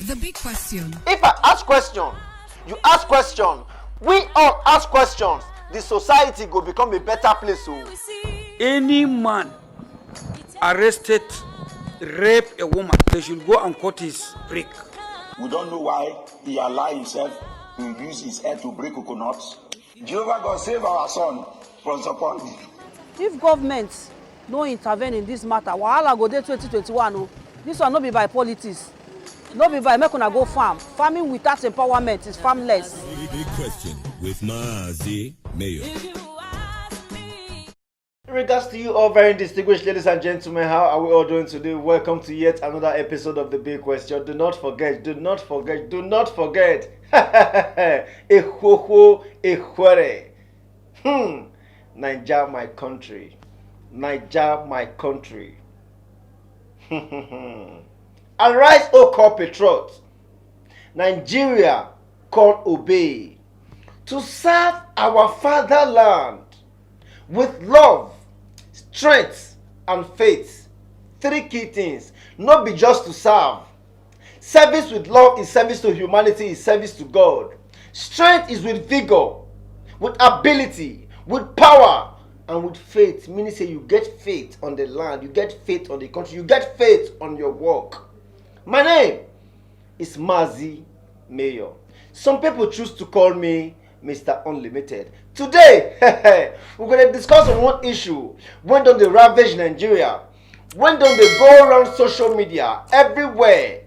The big question. If I ask question, you ask question, we all ask questions, the society go become a better place. Any man arrested, rape a woman, they should go and cut his brick. We don't know why he allowed himself to use his head to break coconuts. Jehovah God save our son from support. If government no intervene in this matter, wahala go dey 2021. This one no be by politics. No be by make una go farm. Farming without empowerment is farmless. Big question with Mazi Mayo. In regards to you all very distinguished ladies and gentlemen, how are we all doing today? Welcome to yet another episode of The Big Question. Do not forget. Ehoho, ehwere. Naija, my country. Arise, O compatriots. Nigeria call obey to serve our fatherland with love, strength, and faith. Three key things. Not be just to serve. Service with love is service to humanity, is service to God. Strength is with vigor, with ability, with power, and with faith. Meaning say you get faith on the land, you get faith on the country, you get faith on your work. My name is Mazi Mayo. Some people choose to call me Mr. Unlimited. Today, we're going to discuss on one issue. When don't they ravage Nigeria? When don't they go around social media? Everywhere.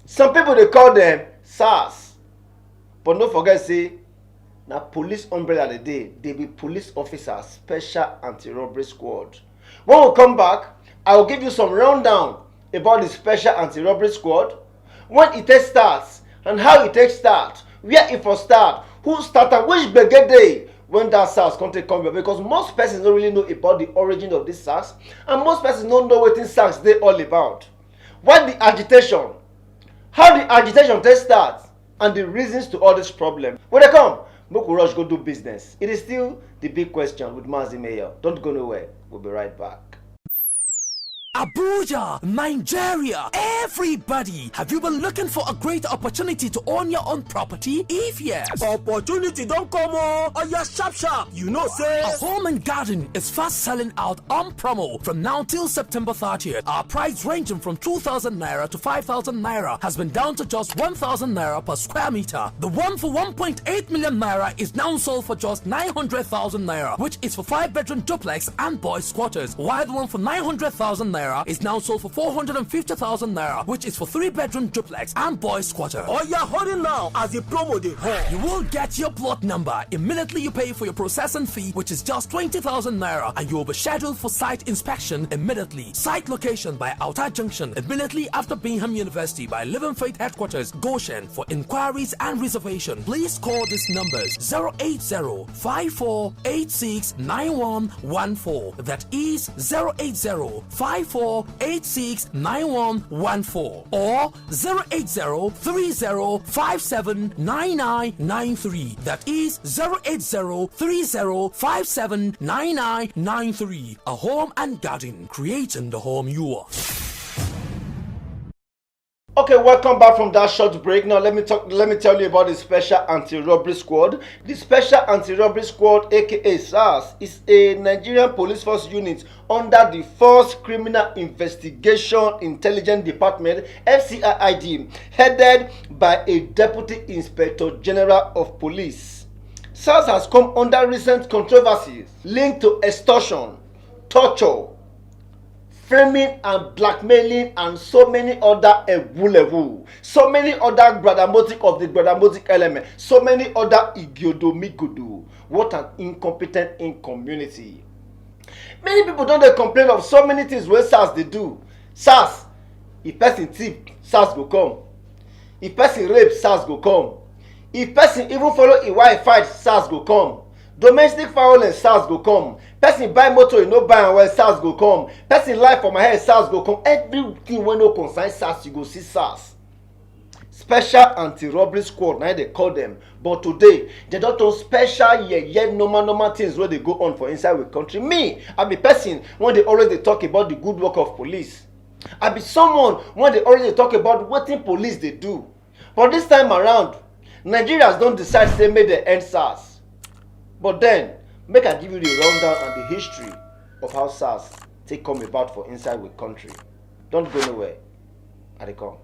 Some people, they call them SARS. But don't forget, say, now police umbrella the day, they be police officers, special anti-robbery squad. When we come back, I will give you some rundown about the special anti-robbery squad, when it takes starts, and how it takes start, where it for start, who started, which brigade when that SARS content come here, because most persons don't really know about the origin of this SARS, and most persons don't know what this SARS they all about. What the agitation, how the agitation takes start, and the reasons to all this problem. When they come, Moku Rush go do business. It is still the big question with Mazi Mayo. Don't go nowhere. We'll be right back. Abuja, Nigeria, everybody, have you been looking for a great opportunity to own your own property? If yes, opportunity don't come on your sharp. You know, say a home and garden is fast selling out on promo from now till September 30th. Our price ranging from 2,000 naira to 5,000 naira has been down to just 1,000 naira per square meter. The one for 1.8 million naira is now sold for just 900,000 naira, which is for 5-bedroom duplex and boys quarters, while the one for 900,000 naira is now sold for 450,000 naira, which is for 3-bedroom duplex and boys quarter. Oh, you're holding now as the promo they hold. You will get your plot number immediately you pay for your processing fee, which is just 20,000 naira, and you will be scheduled for site inspection immediately. Site location by Outer Junction, immediately after Bingham University by Living Faith Headquarters, Goshen. For inquiries and reservation, please call these numbers 080-5486-9114. That is 080-5486-9114 or 080-3057-9993. That is 080-3057-9993. A home and garden, creating the home you are. Okay, welcome back from that short break. Now let me tell you about the Special Anti-Robbery Squad. The Special Anti-Robbery Squad, aka SARS, is a Nigerian police force unit under the Force Criminal Investigation Intelligence Department, FCIID, headed by a Deputy Inspector General of Police. SARS has come under recent controversies linked to extortion, torture, framing and blackmailing, and so many other so many other gradamotic of the gradamotic element, so many other igiodomigodo. What an incompetent community. Many people don't complain of so many things where SARS they do. SARS, if person thief, SARS go come. If person rape, SARS go come. If person even follow a wife fight, SARS go come. Domestic violence, SARS go come. Person buy motor, you no buy and well, SARS go come. Person life for my head, SARS go come. Everything when no concern SARS, you go see SARS. Special Anti-Robbery Squad, now they call them. But today, they don't do special, normal things where they go on for inside the country. Me, I be person when they always they talk about the good work of police. I be someone when they already talk about wetin police dey do. But this time around, Nigerians don decide say make dem end SARS. But then, make I give you the rundown and the history of how SARS take come about for inside we country. Don't go nowhere. I dey come.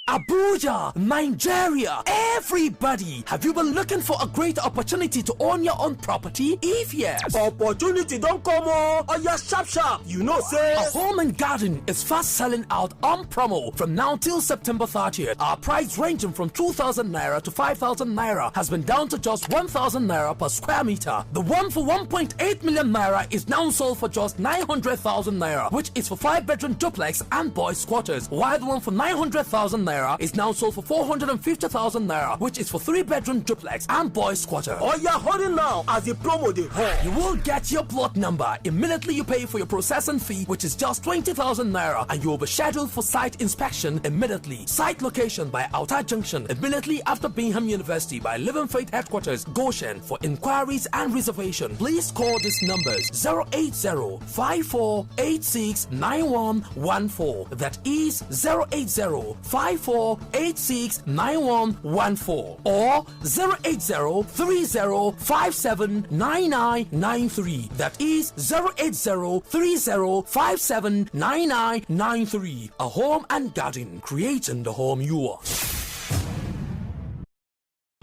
Abuja, Nigeria, everybody, have you been looking for a great opportunity to own your own property? If yes, Opportunity don't come on. Oh, yeah, sharp. You know, say. a home and garden is fast selling out on promo from now till September 30th. Our price ranging from 2,000 naira to 5,000 naira has been down to just 1,000 naira per square meter. The one for 1.8 million naira is now sold for just 900,000 naira, which is for 5-bedroom duplex and boys' quarters, while the one for 900,000 naira is now sold for 450,000 naira, which is for 3-bedroom duplex and boys' quarter. Oh, yeah, hold it now as the promo they hold. You will get your plot number immediately you pay for your processing fee, which is just 20,000 naira, and you will be scheduled for site inspection immediately. Site location by Outer Junction, immediately after Bingham University by Living Faith Headquarters, Goshen. For inquiries and reservation, please call these numbers 080-5486-9114. That is 080-5486-9114 or 080-3057-9993. That is 080-3057-9993. A home and garden, creating the home you want.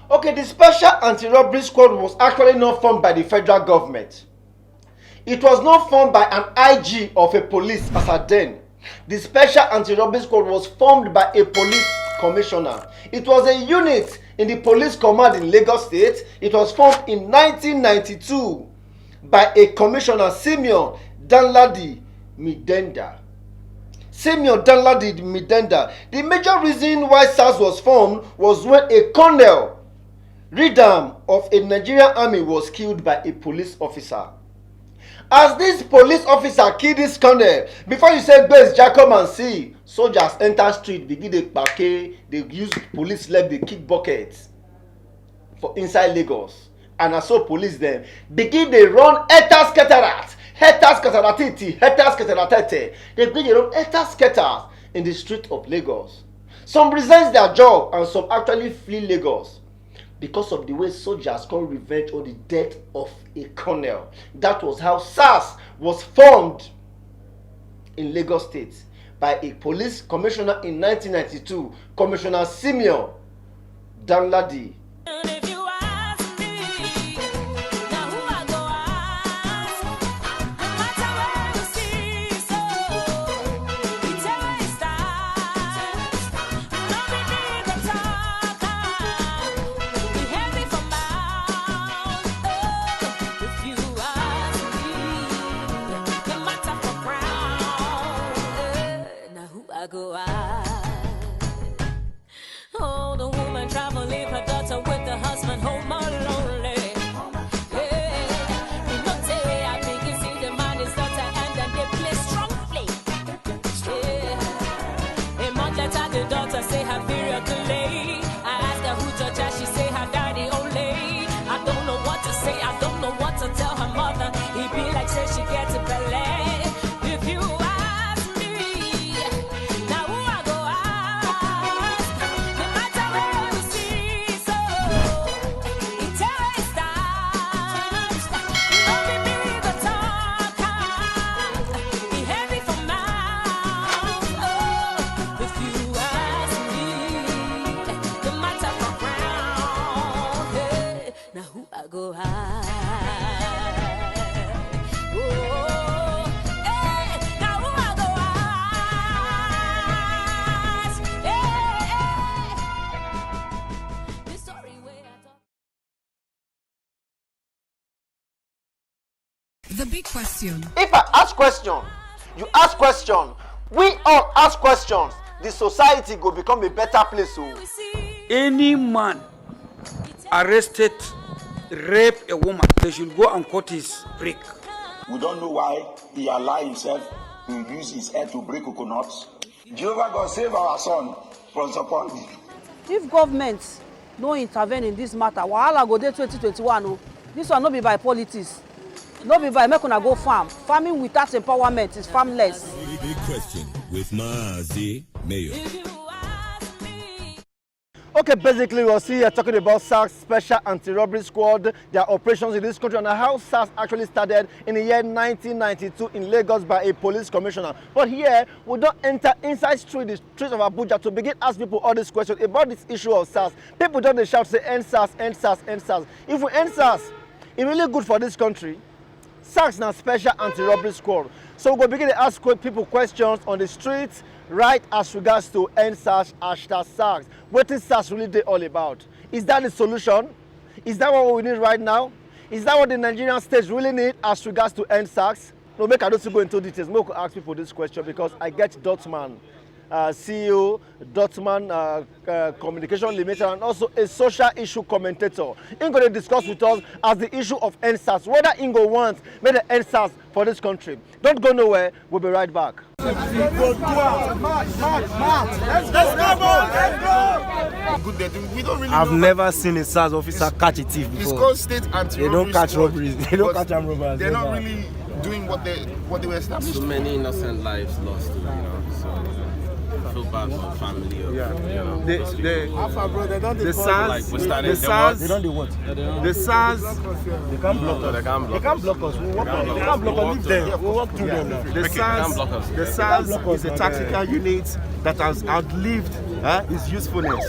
Okay, the Special Anti-Robbery Squad was actually not formed by the federal government. It was not formed by an IG of a police as at then. The Special Anti-Robbery Squad was formed by a police commissioner. It was a unit in the police command in Lagos State. It was formed in 1992 by a commissioner, Simeon Danladi Midenda. Simeon Danladi Midenda. The major reason why SARS was formed was when a colonel, Ridam of a Nigerian army, was killed by a police officer. As this police officer killed this colonel, before you say base Jacob and see, soldiers enter street, begin dey kpake, they use police leg, they kick buckets for inside Lagos. And as so police them begin they run etas cataract, hetas cataratiti, hetas cataratete. They begin they run etas cataract in the street of Lagos. Some resign their job and some actually flee Lagos because of the way soldiers come revenge on the death of a colonel. That was how SARS was formed in Lagos State by a police commissioner in 1992, Commissioner Simeon Danladi. Oh, the woman travel, leave her daughter with the husband home alone. You know, say I think you see the man is daughter and then they play strongly. A month later, the daughter say her period delay. I ask her who touched her, she say her daddy only. I don't know what to say, I don't know what to tell her mother. He be like say she gets a ballet. If you ask me, now who I go ask? No matter where we see, so it always starts. Only be the talker, be heavy for mouth. Oh, if you ask me, no matter for crown, hey, now who I go ask? Oh, hey, now who I go ask? Hey, the story where I talk. The big question. If I ask question, you ask question, we all ask questions, the society go become a better place. So Any man arrested rape a woman, they should go and cut his prick. We don't know why he allowed himself to use his head to break coconuts. Jehovah God save our son from support. If government no intervene in this matter, wahala go dey 2021 o. This one no be by politics, No be by make una go farm. Farming without empowerment is farmless. Big question with Maazi Mayo. Okay, basically we're here talking about SARS Special Anti-Robbery Squad, their operations in this country, and how SARS actually started in the year 1992 in Lagos by a police commissioner. But here, we don't enter inside the streets of Abuja to begin ask people all these questions about this issue of SARS. People don't shout, say, end SARS, end SARS, end SARS. If we end SARS, it's really good for this country. SARS now Special Anti-Robbery Squad. So we're going to begin to ask people questions on the streets, right as regards to end SARS, hashtag SARS. What is SARS really all about? Is that the solution? Is that what we need right now? Is that what the Nigerian states really need as regards to end SARS? No, make I don't go into details. Make I ask people this question because I get Dotman, CEO, Dotman Communication Limited, and also a social issue commentator. He's going to discuss with us as the issue of end SARS, whether Ingo wants make the end SARS for this country. Don't go nowhere. We'll be right back. I've never seen a SARS officer catch a thief before. It's called state anti-robbery. They don't catch squad, robberies. They don't catch armed robbers. They're not really doing what they were established. So many innocent lives lost, you know. So I feel bad for family. Yeah. You know, the SARS, the SARS, they don't do what? The SARS, they can't block us. They can't block us. They can't block us. Leave them. We'll walk through them now. The SARS is a tactical unit that has outlived its usefulness.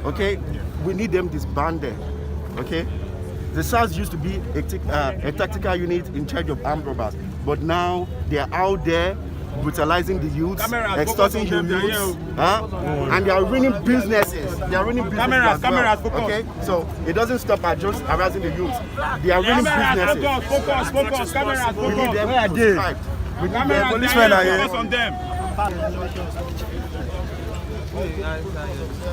Okay, we need them disbanded. Okay, the SARS used to be a tactical unit in charge of armed robbers, but now they are out there brutalizing the youths, extorting the youths, and they are ruining businesses. They are ruining businesses as well. Okay, so it doesn't stop at just harassing the youths. They are ruining businesses. Focus, cameras, we need them to strike. We need them. Policemen are here.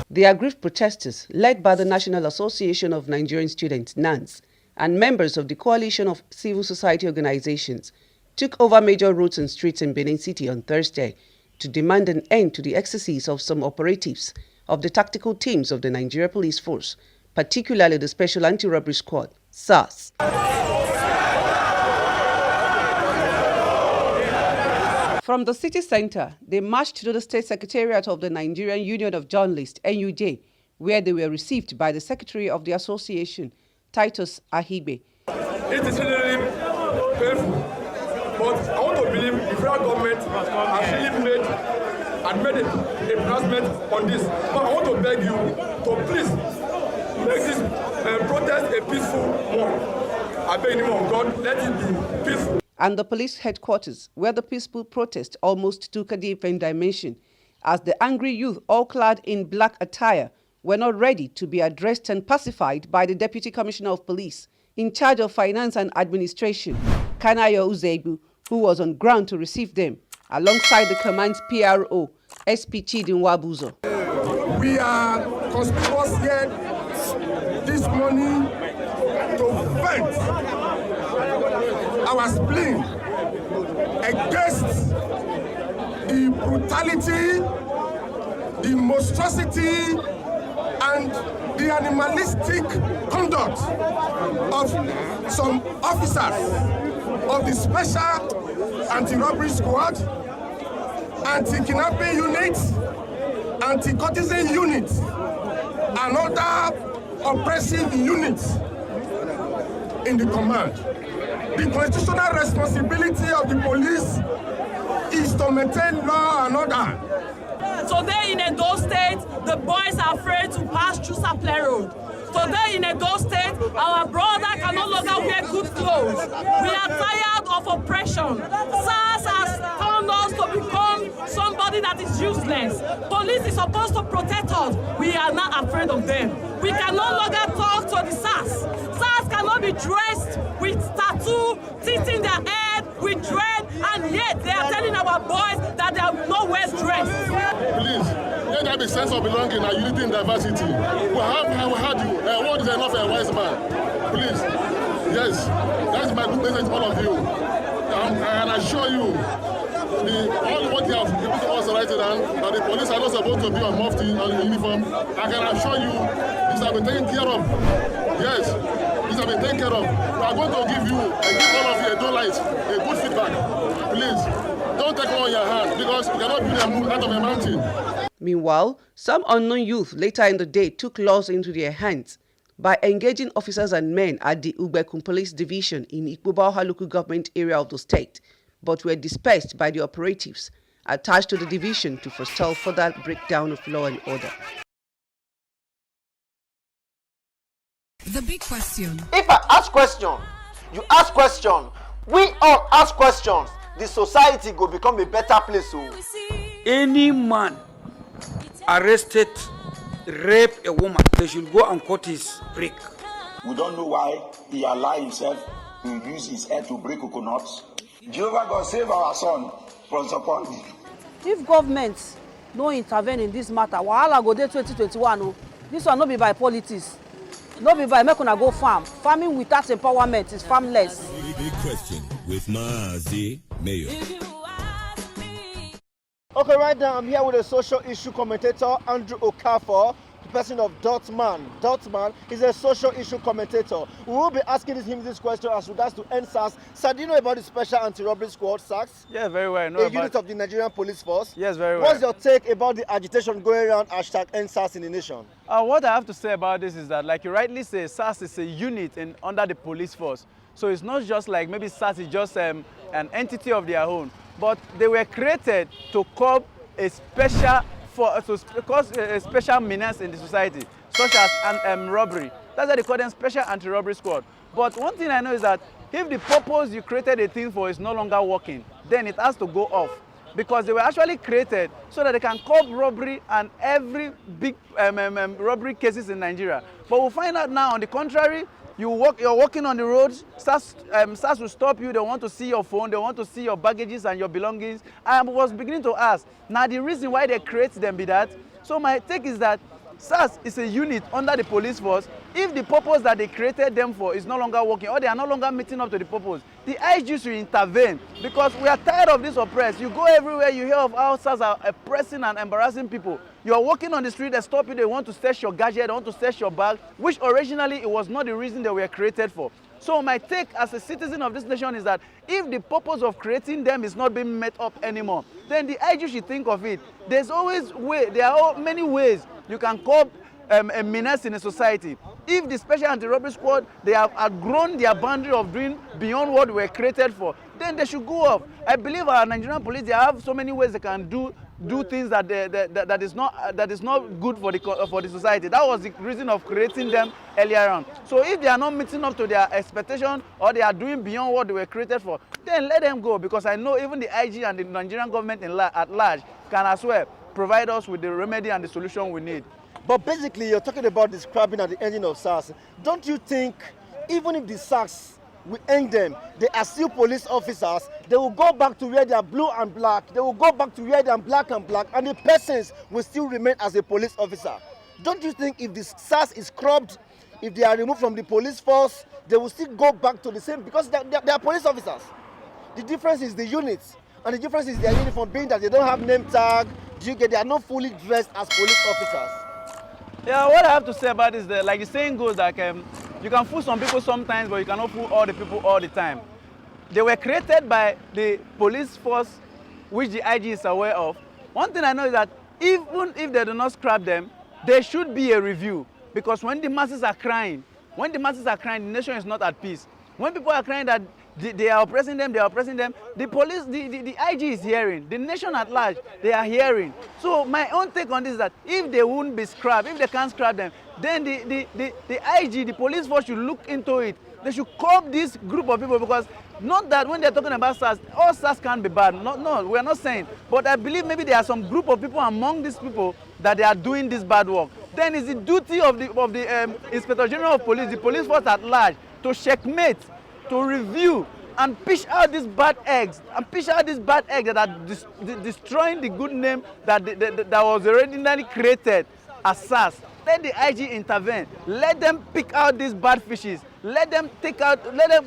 The aggrieved protesters, led by the National Association of Nigerian Students, NANS, and members of the Coalition of Civil Society Organizations, took over major roads and streets in Benin City on Thursday to demand an end to the excesses of some operatives of the tactical teams of the Nigeria Police Force, particularly the Special Anti-Robbery Squad, SARS. From the city center, they marched to the State Secretariat of the Nigerian Union of Journalists, NUJ, where they were received by the Secretary of the Association, Titus Ahibe. It is really painful. But I want to believe the federal government has really made a pronouncement on this. But I want to beg you to please make this protest a peaceful one. I beg you, God, let it be peaceful. And the police headquarters, where the peaceful protest almost took a different dimension, as the angry youth, all clad in black attire, were not ready to be addressed and pacified by the Deputy Commissioner of Police in charge of Finance and Administration, Kanayo Uzebu, who was on ground to receive them, alongside the command's PRO, SP Chidin Wabuzo. We are conspicuous here this morning to vent our spleen against the brutality, the monstrosity, and the animalistic conduct of some officers of the Special Anti-Robbery Squad, Anti-Kidnapping Units, Anti-Courtesan Units, and other oppressive units in the command. The constitutional responsibility of the police is to maintain law and order. Today in Edo State, the boys are afraid to pass through Sapele Road. Today in Edo State, our brother can no longer wear good clothes. We are tired of oppression. SARS has turned us to become somebody that is useless. Police is supposed to protect us. We are not afraid of them. We can no longer talk to the SARS. SARS cannot be dressed with tattoo, teeth in their head, with dread, and yet they are telling our boys that they are nowhere dressed. Please, let there be sense of belonging and unity in diversity. We have heard you. What is enough for a wise man? Please, yes, that's my good message to all of you. And I assure you, all what you have given to us right now, that the police are not supposed to be on mufti and uniform. I can assure you, this has been taken care of. Yes. This has been taken care of. We are going to give you and give all of you a daylight, a good feedback. Please, don't take one in your hand because you cannot build a moon out of a mountain. Meanwhile, some unknown youth later in the day took laws into their hands by engaging officers and men at the Ugbekun Police Division in Ikpobaoha local government area of the state, but were dispersed by the operatives attached to the division to forestall further breakdown of law and order. The big question. If I ask question, you ask question, we all ask questions, the society go become a better place. So Any man arrested, rape a woman, they should go and cut his brick. We don't know why he allowed himself to use his head to break coconuts. Jehovah God save our son from support. If government no intervene in this matter, wahala go dey 2021 o. This one no be by politics. No be by make una go farm. Farming without empowerment is farmless. Big question with Mazi Mayo. okay, right now I'm here with a social issue commentator, Andrew Okafor, the person of Dotman. Dotman is a social issue commentator. We will be asking him this question as regards to NSAS. Sir, do you know about the Special Anti-Robbery Squad, SARS? Yeah, very well. I know a unit of the Nigerian Police Force. Yes, very well. What's your take about the agitation going around hashtag NSAS in the nation? What I have to say about this is that, like you rightly say, SARS is a unit under the police force. So it's not just like maybe SARS is just an entity of their own, but they were created to curb a special cause a special menace in the society, such as robbery. That's why they call them Special Anti-Robbery Squad. But one thing I know is that if the purpose you created a thing for is no longer working, then it has to go off. Because they were actually created so that they can curb robbery and every big robbery cases in Nigeria. But we'll find out now, on the contrary, you're walking on the roads, SARS will stop you, they want to see your phone, they want to see your baggages and your belongings. I was beginning to ask, now the reason why they create them be that, so my take is that SARS is a unit under the police force. If the purpose that they created them for is no longer working, or they are no longer meeting up to the purpose, the IG should intervene, because we are tired of this oppress. You go everywhere, you hear of how SARS are oppressing and embarrassing people. You are walking on the street, they stop you, they want to search your gadget, they want to search your bag, which originally it was not the reason they were created for. So my take as a citizen of this nation is that if the purpose of creating them is not being met up anymore, then the IG should think of it. There are many ways you can curb a menace in a society. If the Special Anti-Robbery Squad, they have outgrown their boundary of doing beyond what we were created for, then they should go off. I believe our Nigerian police, they have so many ways they can do things that is not good for the society. That was the reason of creating them earlier on. So if they are not meeting up to their expectation, or they are doing beyond what they were created for, then let them go, because I know even the IG and the Nigerian government at large can as well provide us with the remedy and the solution we need. But basically, you're talking about the scrapping at the ending of SARS. Don't you think, even if the SARS will end them, they are still police officers, they will go back to where they are blue and black, they will go back to where they are black and black, and the persons will still remain as a police officer? Don't you think if the SARS is scrubbed, if they are removed from the police force, they will still go back to the same, because they are police officers? The difference is the units, and the difference is their uniform, being that they don't have name tag. Do you get? They are not fully dressed as police officers. Yeah, what I have to say about this is that, like the saying goes, like you can fool some people sometimes, but you cannot fool all the people all the time. They were created by the police force, which the IG is aware of. One thing I know is that even if they do not scrap them, there should be a review, because when the masses are crying, the nation is not at peace. When people are crying that they are oppressing them, the police, the IG is hearing, the nation at large, they are hearing. So my own take on this is that if they won't be scrapped, if they can't scrap them, then the IG, the police force, should look into it. They should curb this group of people, because not that when they're talking about SARS, all SARS can't be bad. No, we're not saying. But I believe maybe there are some group of people among these people that they are doing this bad work. Then it's the duty of the Inspector General of Police, the police force at large, to checkmate, to review, and push out these bad eggs, that are destroying the good name that was originally created as SARS. Let the IG intervene. Let them pick out these bad fishes let them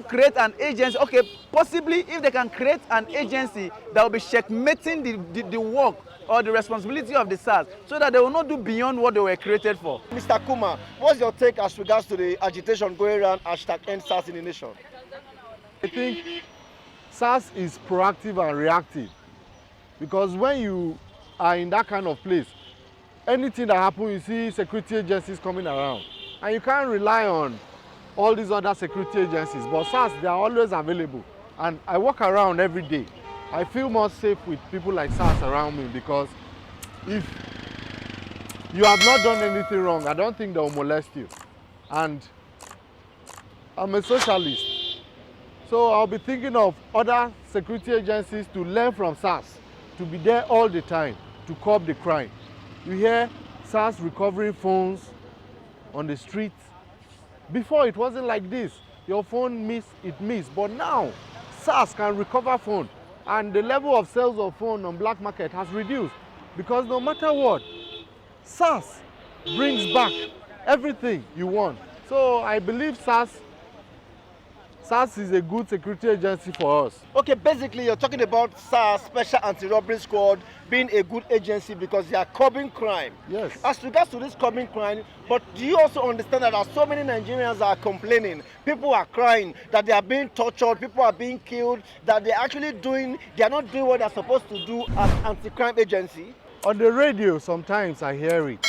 create an agency. Okay, possibly if they can create an agency that will be checkmating the work or the responsibility of the SARS, so that they will not do beyond what they were created for. Mr. Kuma, what's your take as regards to the agitation going around #EndSARS in the nation? I think SARS is proactive and reactive, because when you are in that kind of place, anything that happens, you see security agencies coming around, and you can't rely on all these other security agencies. But SARS, they are always available, and I walk around every day. I feel more safe with people like SARS around me, because if you have not done anything wrong, I don't think they will molest you. And I'm a socialist, so I'll be thinking of other security agencies to learn from SARS, to be there all the time to curb the crime. You hear SARS recovering phones on the street. Before, it wasn't like this. Your phone missed, but now SARS can recover phone, and the level of sales of phone on black market has reduced, because no matter what, SARS brings back everything you want. So I believe SARS is a good security agency for us. Okay, basically you're talking about SARS, Special Anti-Robbery Squad, being a good agency because they are curbing crime. Yes. As regards to this curbing crime, but do you also understand that so many Nigerians are complaining, people are crying, that they are being tortured, people are being killed, that they are not doing what they're supposed to do as anti-crime agency? On the radio, sometimes I hear it,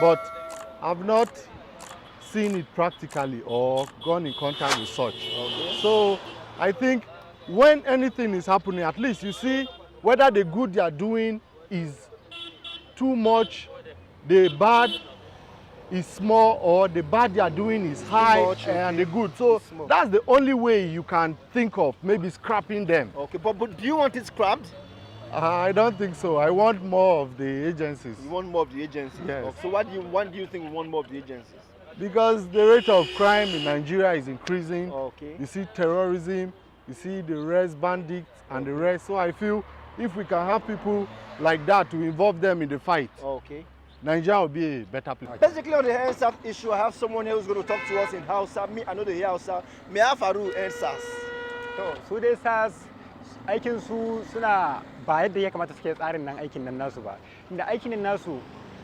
but I've not seen it practically or gone in contact with such. So I think when anything is happening, at least you see whether the good they are doing is too much, the bad is small, or the bad they are doing is high, and the good. So that's the only way you can think of maybe scrapping them. Okay, but do you want it scrapped? I don't think so. I want more of the agencies. You want more of the agencies? Yes. Okay. So why do you think we want more of the agencies? Because the rate of crime in Nigeria is increasing. Okay. You see terrorism, you see the rest, bandits and the rest. So I feel if we can have people like that to involve them in the fight, Nigeria will be a better place. Basically on the EndSARS issue, I have someone here who's going to talk to us in Hausa. Me, I know the Hausa. Me have Faru EndSARS. So dai SARS aikin su suna ba yadda ya kamata suke tsarin nan aikin nan nasu ba. Inda aikin nan nasu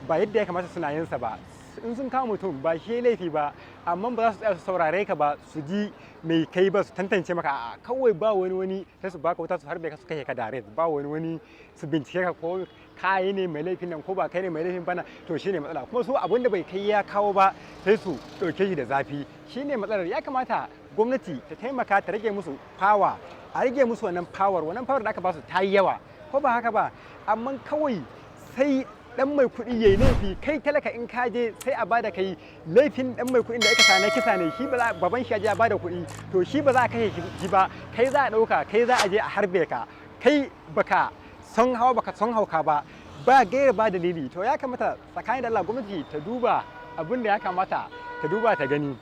ba yadda ya kamata suna yin sa ba. In sun kama mutum ba shi laifi ba, amma ba za su tsaya su saurare ka ba, su ji mai kai ba, su tantance maka a kawai ba wani sai su baka wuta su harbe ka su kai ka direct, ba wani su bincike ka ko kai ne mai laifin nan ko ba kai ne mai laifin bana, to shine matsala. Kuma su abin da bai kai ya kawo ba sai su dauke shi da zafi, shine matsalar. Ya kamata gwamnati ta taimaka ta rage musu power, a rage musu wannan power da aka ba su ta yi yawa, ko ba haka ba, amma kawai sai dan mai kuɗi yayi laifi, kai talaka in ka je sai a bada kai laifin dan mai kuɗin da aka sana kisa ne, shi ba baban shi ya je ya bada kuɗi, to shi ba za a kashe shi ba, kai za a dauka, kai za a je a harbe ka, kai baka son hauka ba gaira ba dalili. To ya kamata tsakanin da Allah gwamnati ta duba abin da ya kamata ta duba ta gani.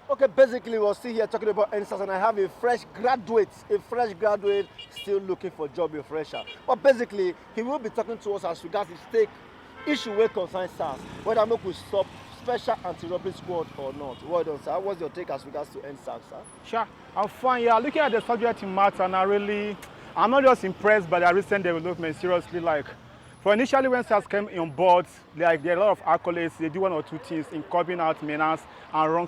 Okay, basically we're still here talking about EndSARS, and I have a fresh graduate still looking for a job, a fresher. But basically, he will be talking to us as regards the stake issue where concerns SARS, whether we could stop Special Anti-Robbery Squad or not. Well done, sir. What's your take as regards to EndSARS, sir? Sure, I'm fine. Yeah, looking at the subject matter, and I'm not just impressed by the recent development, seriously. Like, for initially when SARS came on board, like there are a lot of accolades, they do one or two things in curbing out menace and wrong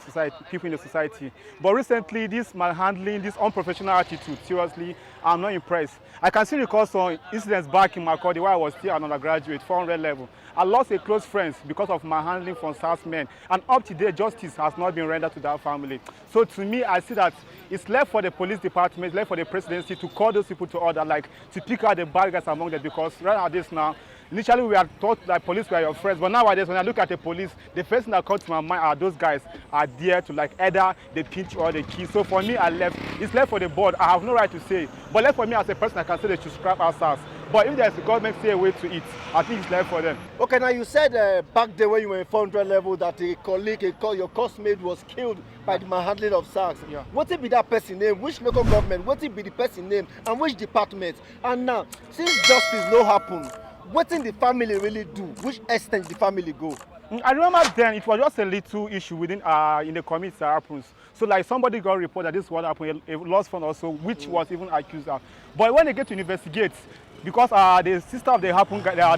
people in the society. But recently, this malhandling, this unprofessional attitude, seriously, I'm not impressed. I can still recall some incidents back in Makurdi while I was still an undergraduate, 400 level. I lost a close friend because of manhandling from SARS men, and up to date, justice has not been rendered to that family. So to me, I see that it's left for the police department, left for the presidency to call those people to order, like to pick out the bad guys among them, because right now this now, initially we are taught that police were your friends, but nowadays when I look at the police, the first thing that comes to my mind are those guys are there to like either the pinch or the key. So for me, it's left for the board. I have no right to say, but left for me as a person, I can say they should scrap our SARS. But if there's a government say a way to it, I think it's left for them. Okay, now you said back then when you were in 400 level that a colleague, your classmate was killed by the manhandling of SARS. Yeah. What it be that person name? Which local government? What it be the person name? And which department? And now, since justice no happen, what did the family really do? Which extent the family go? I remember then it was just a little issue within in the community that happens. So like somebody got reported that this is what happened, a lost fund also, which was even accused of. But when they get to investigate, because the sister of the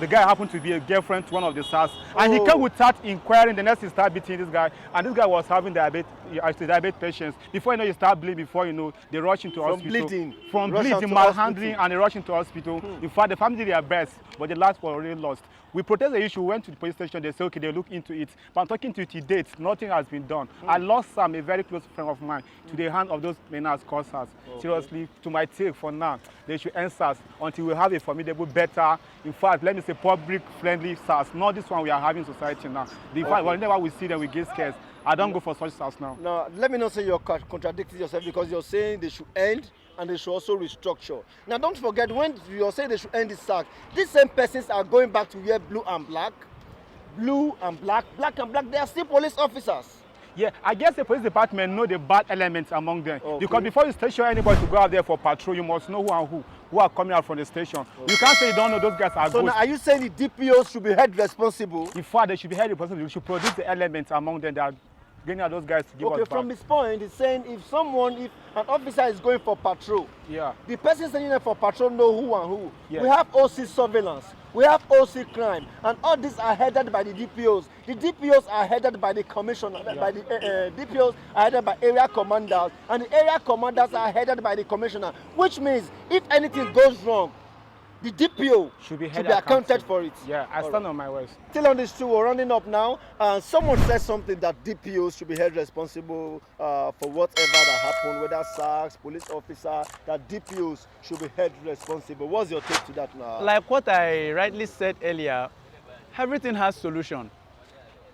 guy happened to be a girlfriend to one of the SARS, and he came without inquiring. The next he started beating this guy, and this guy was having diabetes patients. Before you know, you start bleeding. Before you know, they rush into hospital. From bleeding, manhandling, and they rush into hospital. In fact, the family did their best, but the last was already lost. We protest the issue, went to the police station, they said, okay, they look into it. But I'm talking to you to date, nothing has been done. I lost Sam, a very close friend of mine, to the hand of those menace causers. Seriously, to my take for now, they should end SARS until we have a formidable, better, in fact, let me say public-friendly SARS. Not this one we are having in society now. The fact, whenever we see them, we get scared. I don't go for such SARS now. Now, let me not say you're contradicting yourself, because you're saying they should end and they should also restructure. Now, don't forget, when you're saying they should end this SARS, these same persons are going back to wear blue and black, black and black. They are still police officers. Yeah, I guess the police department know the bad elements among them. Because before you station anybody to go out there for patrol, you must know who and who are coming out from the station. You can't say you don't know those guys are So now, are you saying the DPOs should be held responsible? In fact, they should be held responsible. You should produce the elements among them that are getting at those guys to give us back. From this point, he's saying if an officer is going for patrol, the person sending them for patrol know who and who. Yes. We have OC surveillance, we have OC crime, and all these are headed by the DPOs. The DPOs are headed by the commissioner, by the DPOs are headed by area commanders, and the area commanders are headed by the commissioner, which means if anything goes wrong, the DPO should be accounted for it. Yeah, I stand on my words. Still on this too, we're running up now. Someone said something that DPOs should be held responsible for whatever that happened, whether SARS, police officer, that DPOs should be held responsible. What's your take to that now? Like what I rightly said earlier, everything has solution.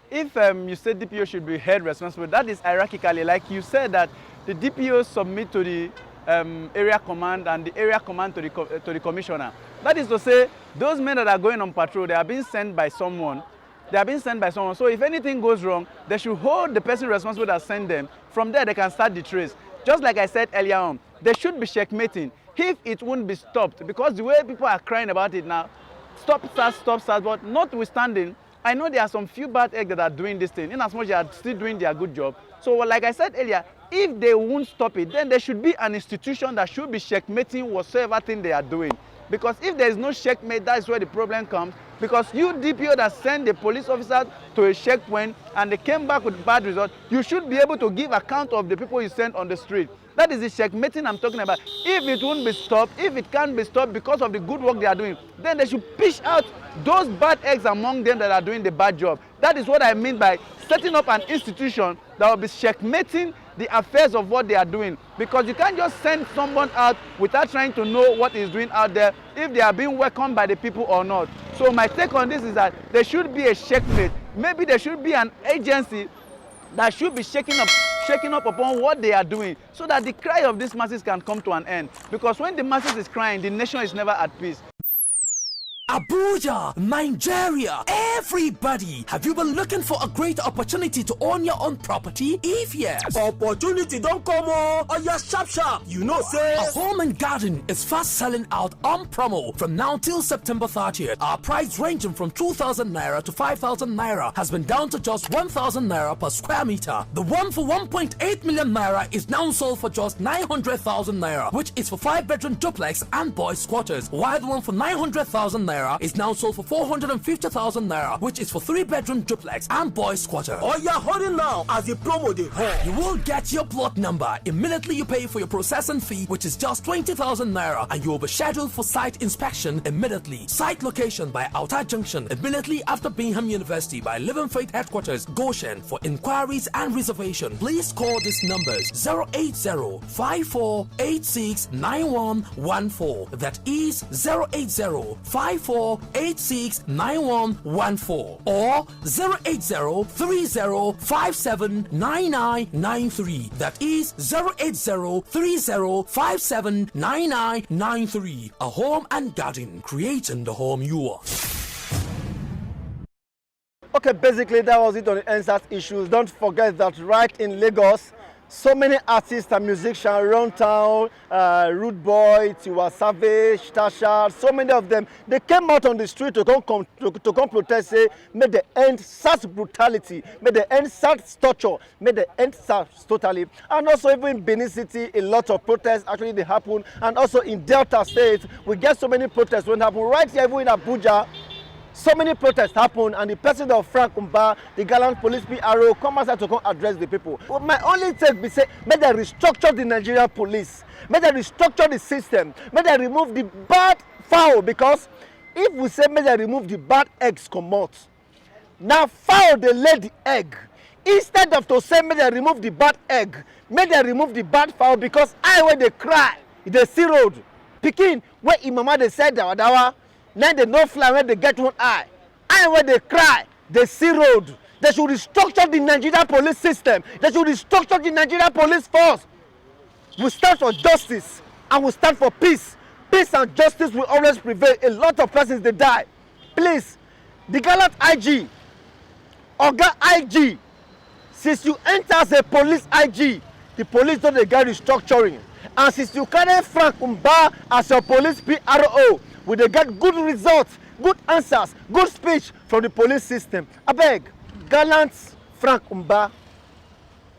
If you say DPO should be held responsible, that is hierarchically, like you said that the DPOs submit to the area command and the area command to the commissioner. That is to say, those men that are going on patrol, they are being sent by someone. So if anything goes wrong, they should hold the person responsible that sent them. From there, they can start the trace. Just like I said earlier on, they should be checkmating. If it won't be stopped, because the way people are crying about it now, stop SARS, but notwithstanding, I know there are some few bad eggs that are doing this thing, in as much as they are still doing their good job. So like I said earlier, if they won't stop it, then there should be an institution that should be checkmating whatsoever thing they are doing. Because if there is no checkmate, that's where the problem comes. Because you DPO that send the police officers to a checkpoint and they came back with bad results, you should be able to give account of the people you sent on the street. That is the checkmating I'm talking about. If it won't be stopped, if it can't be stopped because of the good work they are doing, then they should push out those bad eggs among them that are doing the bad job. That is what I mean by setting up an institution that will be checkmating the affairs of what they are doing. Because you can't just send someone out without trying to know what he's doing out there, if they are being welcomed by the people or not. So my take on this is that there should be a checkmate. Maybe there should be an agency that should be shaking up upon what they are doing, so that the cry of these masses can come to an end. Because when the masses is crying, the nation is never at peace. Abuja, Nigeria, everybody, have you been looking for a great opportunity to own your own property? If yes, opportunity don't come on. Oh, yeah, sharp. You know, say. A home and garden is fast selling out on promo from now till September 30th. Our price ranging from 2,000 naira to 5,000 naira has been down to just 1,000 naira per square meter. The one for 1.8 million naira is now sold for just 900,000 naira, which is for 5-bedroom duplex and boys quarters, while the one for 900,000 naira naira is now sold for 450,000 naira, which is for 3-bedroom duplex and boys quarter. Oh, you're holding now as the promo they hold. You will get your plot number immediately you pay for your processing fee, which is just 20,000 naira, and you will be scheduled for site inspection immediately. Site location by Outer Junction, immediately after Bingham University by Living Faith Headquarters, Goshen. For inquiries and reservation, please call these numbers: 080-5486-9114. That is 080-5486-9114 or 080-3057-9993. That is 080-3057-9993. A home and garden, creating the home you want. Okay, basically that was it on the NSAS issues. Don't forget that right in Lagos, so many artists and musicians around town, Rude Boy, Tiwa Savage, Tasha, so many of them, they came out on the street to come protest, say, may they end SARS brutality, may they end SARS torture, may they end SARS totally. And also even in Benin City, a lot of protests actually they happen. And also in Delta State, we get so many protests when happen. Right here, even in Abuja, so many protests happen, and the president of Frank Umba, the gallant police PRO, come outside to come address the people. But my only take be say, may they restructure the Nigerian police, may they restructure the system, may they remove the bad fowl, because if we say may they remove the bad eggs come out, now fowl they lay the egg. Instead of to say may they remove the bad egg, may they remove the bad fowl, because when they cry, they see road. Pikin, where Imama they said dawa. Now they no fly when they get one eye. And when they cry, they see road. They should restructure the Nigerian police system. They should restructure the Nigerian police force. We stand for justice and we stand for peace. Peace and justice will always prevail. A lot of persons they die. Please, the gallant IG, Oga IG, since you enter as a police IG, the police don't get restructuring. And since you carry Frank Umba as your police PRO, we dey get good results, good answers, good speech from the police system. Abeg, gallant Frank Umba,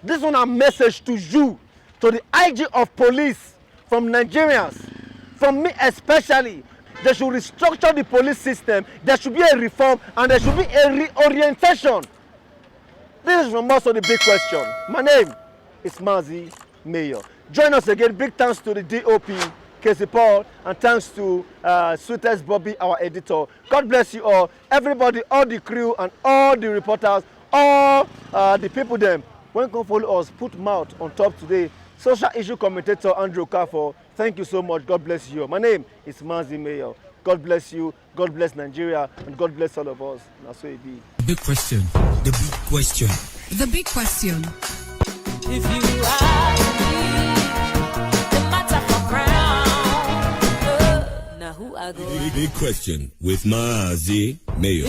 this one a message to you, to the IG of police, from Nigerians, from me especially. They should restructure the police system. There should be a reform and there should be a reorientation. This is from us on the big question. My name is Mazi Mayor. Join us again. Big thanks to the DOP, Casey Paul, and thanks to Sweetest Bobby, our editor. God bless you all. Everybody, all the crew and all the reporters, all the people them. When come follow us, put mouth on top today. Social issue commentator Andrew Kafo. Thank you so much. God bless you. My name is Mazi Mayor. God bless you. God bless Nigeria. And God bless all of us. That's what it be. Big question. The big question. The big question. If you ask me, the matter for crown. Now who I go? Big question with Mazi Mayor.